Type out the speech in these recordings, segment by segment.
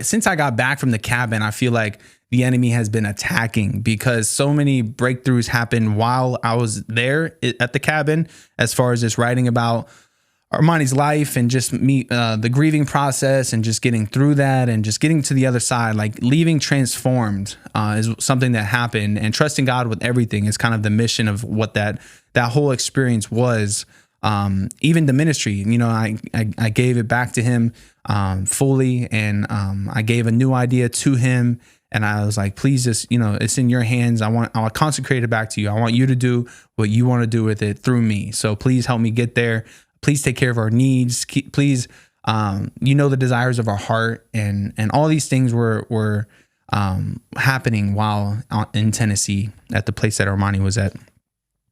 since I got back from the cabin, I feel like the enemy has been attacking because so many breakthroughs happened while I was there at the cabin, as far as just writing about Armani's life and just the grieving process and just getting through that and just getting to the other side, like leaving transformed is something that happened, and trusting God with everything is kind of the mission of what that whole experience was. Even the ministry, you know, I gave it back to him fully, and I gave a new idea to him. And I was like, please just, you know, it's in your hands. I'll consecrate it back to you. I want you to do what you want to do with it through me. So please help me get there. Please take care of our needs. Please, you know, the desires of our heart, and all these things were happening while in Tennessee at the place that Armani was at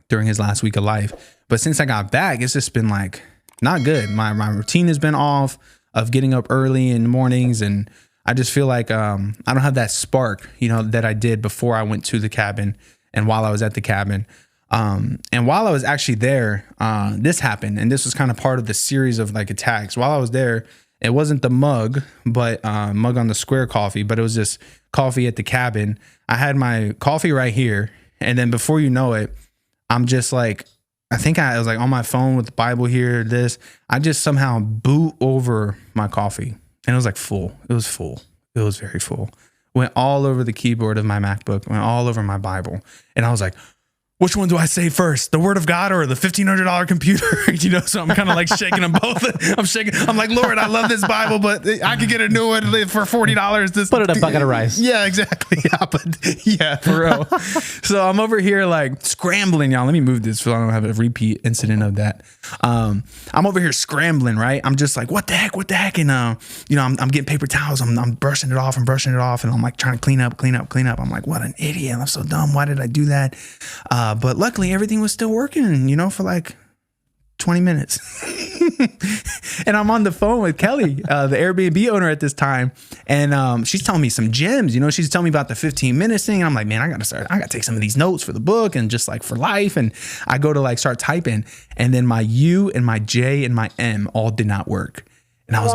during his last week of life. But since I got back, it's just been like not good. My routine has been off of getting up early in the mornings, and I just feel like I don't have that spark, you know, that I did before I went to the cabin and while I was at the cabin. And while I was actually there, this happened, and this was kind of part of the series of like attacks. While I was there, it wasn't the mug, but mug on the square coffee, but it was just coffee at the cabin. I had my coffee right here, and then before you know it, I'm just like, I think I was like on my phone with the Bible here, I just somehow boot over my coffee, and it was like full. It was full. It was very full. Went all over the keyboard of my MacBook, went all over my Bible. And I was like, which one do I say first? The word of God or the $1,500 computer? You know, so I'm kind of like shaking them both. I'm shaking. I'm like, Lord, I love this Bible, but I could get a new one for $40. This put it in a bucket of rice. Yeah, exactly. Yeah, for real. So I'm over here like scrambling, y'all. Let me move this so I don't have a repeat incident of that. I'm over here scrambling, right? I'm just like, what the heck? And you know, I'm getting paper towels. I'm brushing it off, and I'm like trying to clean up. I'm like, what an idiot! I'm so dumb. Why did I do that? But luckily everything was still working, you know, for like 20 minutes. And I'm on the phone with Kelly, the Airbnb owner at this time. And she's telling me some gems, you know, she's telling me about the 15 minutes thing. And I'm like, man, I got to take some of these notes for the book and just like for life. And I go to like start typing, and then my U and my J and my M all did not work. And I was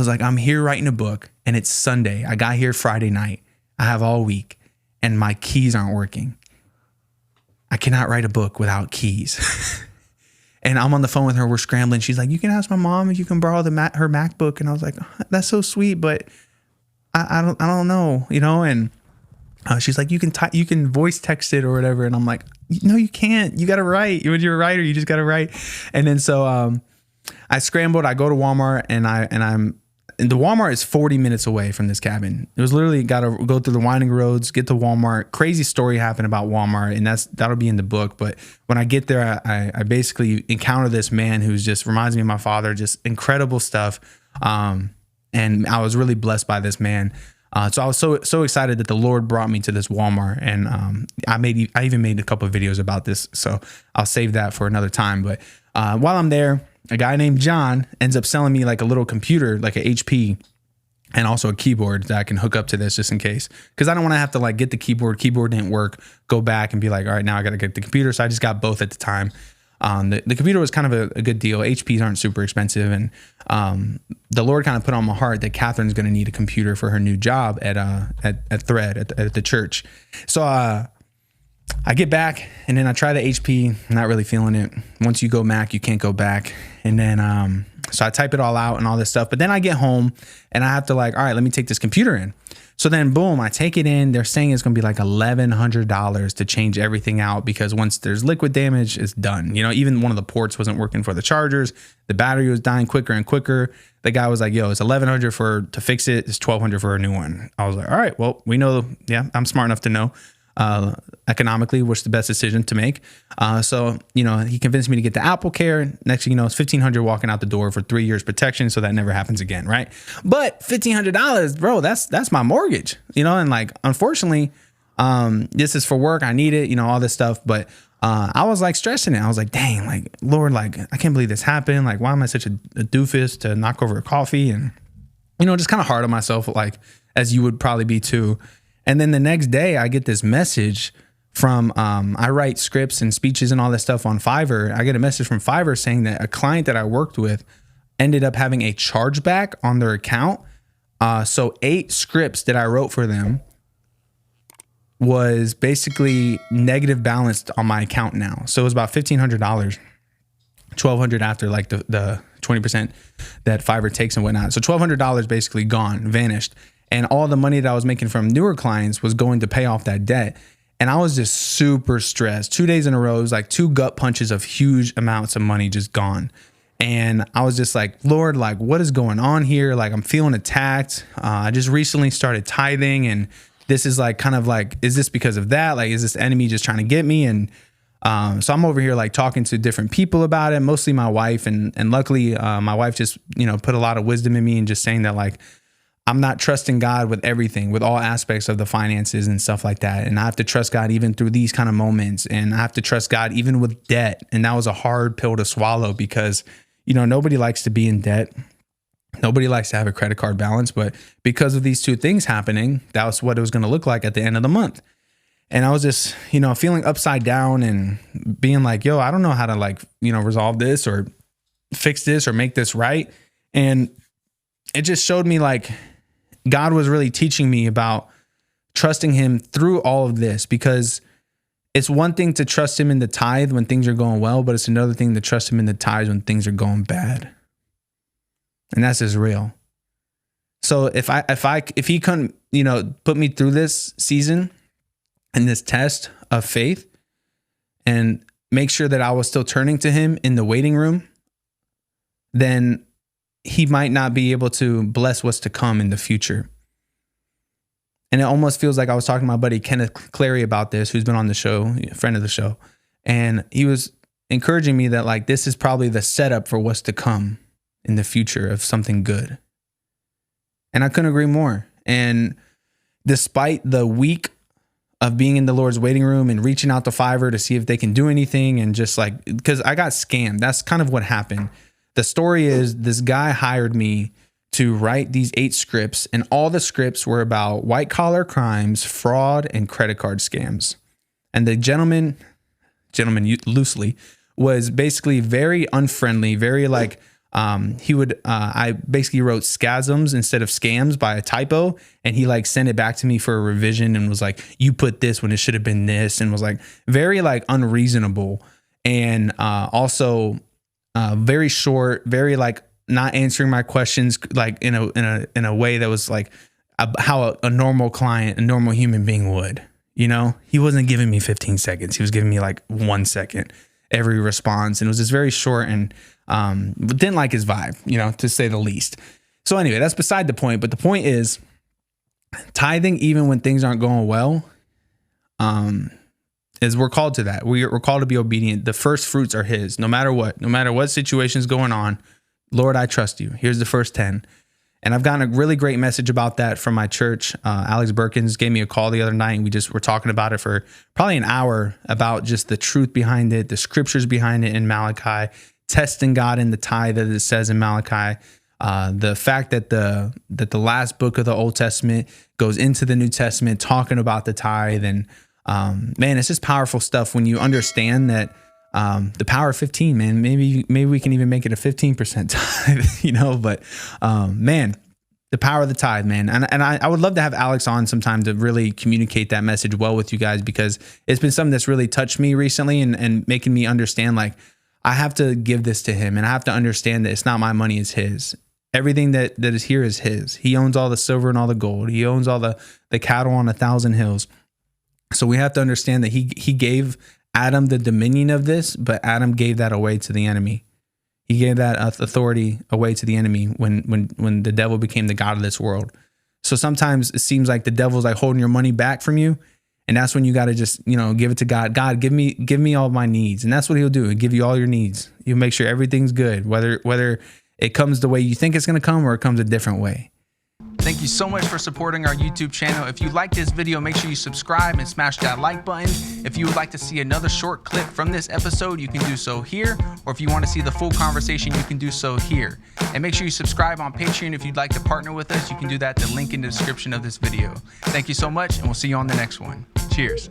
like, I'm here writing a book, and it's Sunday. I got here Friday night. I have all week, and my keys aren't working. I cannot write a book without keys. And I'm on the phone with her. We're scrambling. She's like, you can ask my mom if you can borrow her MacBook. And I was like, oh, that's so sweet, but I don't know, you know? And she's like, you can voice text it or whatever. And I'm like, no, you can't. You got to write. When you're a writer, you just got to write. And then so I scrambled. I go to Walmart, and the Walmart is 40 minutes away from this cabin. It was literally got to go through the winding roads, get to Walmart. Crazy story happened about Walmart, and that'll be in the book. But when I get there, I basically encounter this man who's just reminds me of my father, just incredible stuff. And I was really blessed by this man. So I was so excited that the Lord brought me to this Walmart, and I even made a couple of videos about this. So I'll save that for another time. But while I'm there, a guy named John ends up selling me like a little computer, like an HP, and also a keyboard that I can hook up to this just in case. Because I don't want to have to like get the keyboard didn't work, go back and be like, all right, now I got to get the computer. So I just got both at the time. The computer was kind of a good deal. HPs aren't super expensive. And the Lord kind of put on my heart that Catherine's going to need a computer for her new job at Thread at the church. So I get back, and then I try the HP, not really feeling it. Once you go Mac, you can't go back. And then, so I type it all out and all this stuff, but then I get home and I have to like, all right, let me take this computer in. So then boom, I take it in. They're saying it's going to be like $1,100 to change everything out, because once there's liquid damage, it's done. You know, even one of the ports wasn't working for the chargers. The battery was dying quicker and quicker. The guy was like, yo, it's $1,100 to fix it. It's $1,200 for a new one. I was like, all right, well, we know. Yeah, I'm smart enough to know economically what's the best decision to make. So, you know, he convinced me to get the Apple Care. Next thing you know, it's $1,500 walking out the door for 3 years protection. So that never happens again. Right. But $1,500, bro, that's my mortgage, you know? And like, unfortunately, this is for work. I need it, you know, all this stuff. But I was like stressing it. I was like, dang, like, Lord, like, I can't believe this happened. Like, why am I such a doofus to knock over a coffee? And, you know, just kind of hard on myself, like, as you would probably be too. And then the next day I get this message from, I write scripts and speeches and all this stuff on Fiverr. I get a message from Fiverr saying that a client that I worked with ended up having a chargeback on their account. So 8 scripts that I wrote for them was basically negative balanced on my account now. So it was about $1,500, $1,200 after like the 20% that Fiverr takes and whatnot. So $1,200 basically gone, vanished. And all the money that I was making from newer clients was going to pay off that debt. And I was just super stressed. 2 days in a row, it was like 2 gut punches of huge amounts of money just gone. And I was just like, Lord, like, what is going on here? Like, I'm feeling attacked. I just recently started tithing, and this is like kind of like, is this because of that? Like, is this enemy just trying to get me? And so I'm over here like talking to different people about it, mostly my wife. And luckily, my wife just, put a lot of wisdom in me and just saying that like, I'm not trusting God with everything, with all aspects of the finances and stuff like that. And I have to trust God even through these kind of moments. And I have to trust God even with debt. And that was a hard pill to swallow because, nobody likes to be in debt. Nobody likes to have a credit card balance. But because of these 2 things happening, that was what it was going to look like at the end of the month. And I was just, feeling upside down and being like, yo, I don't know how to like, resolve this or fix this or make this right. And it just showed me like God was really teaching me about trusting him through all of this, because it's one thing to trust him in the tithe when things are going well, but it's another thing to trust him in the tithes when things are going bad. And that's just real. So if he couldn't, put me through this season and this test of faith and make sure that I was still turning to him in the waiting room, then he might not be able to bless what's to come in the future. And it almost feels like I was talking to my buddy Kenneth Clary about this, who's been on the show, a friend of the show. And he was encouraging me that like, this is probably the setup for what's to come in the future of something good. And I couldn't agree more. And despite the week of being in the Lord's waiting room and reaching out to Fiverr to see if they can do anything, and just like, because I got scammed. That's kind of what happened. The story is this guy hired me to write these 8 scripts, and all the scripts were about white collar crimes, fraud, and credit card scams. And the gentleman loosely, was basically very unfriendly, very like, I basically wrote scasms instead of scams by a typo, and he like sent it back to me for a revision and was like, you put this when it should have been this, and was like very like unreasonable. And also very short, very like not answering my questions like in a way that was like how a normal client, a normal human being would. He wasn't giving me 15 seconds. He was giving me like 1 second every response, and it was just very short, and didn't like his vibe, to say the least. So anyway, that's beside the point. But the point is, tithing, even when things aren't going well, is we're called to that. We're called to be obedient. The first fruits are his, no matter what situation's going on. Lord, I trust you. Here's the first 10. And I've gotten a really great message about that from my church. Alex Berkins gave me a call the other night, and we just were talking about it for probably an hour about just the truth behind it, the scriptures behind it in Malachi, testing God in the tithe that it says in Malachi. The fact that the last book of the Old Testament goes into the New Testament talking about the tithe. And man, it's just powerful stuff when you understand that the power of 15, man. Maybe we can even make it a 15% tithe, but man, the power of the tithe, man. And I would love to have Alex on sometime to really communicate that message well with you guys, because it's been something that's really touched me recently and making me understand, like, I have to give this to him, and I have to understand that it's not my money, it's his. Everything that is here is his. He owns all the silver and all the gold. He owns all the cattle on 1,000 hills. So we have to understand that he gave Adam the dominion of this, but Adam gave that away to the enemy. He gave that authority away to the enemy when the devil became the god of this world. So sometimes it seems like the devil's like holding your money back from you, and that's when you got to just, give it to God. God, give me all my needs. And that's what he'll do. He'll give you all your needs. He'll make sure everything's good, whether it comes the way you think it's going to come or it comes a different way. Thank you so much for supporting our YouTube channel. If you like this video, make sure you subscribe and smash that like button. If you would like to see another short clip from this episode, you can do so here. Or if you want to see the full conversation, you can do so here. And make sure you subscribe on Patreon if you'd like to partner with us. You can do that. The link in the description of this video. Thank you so much, and we'll see you on the next one. Cheers.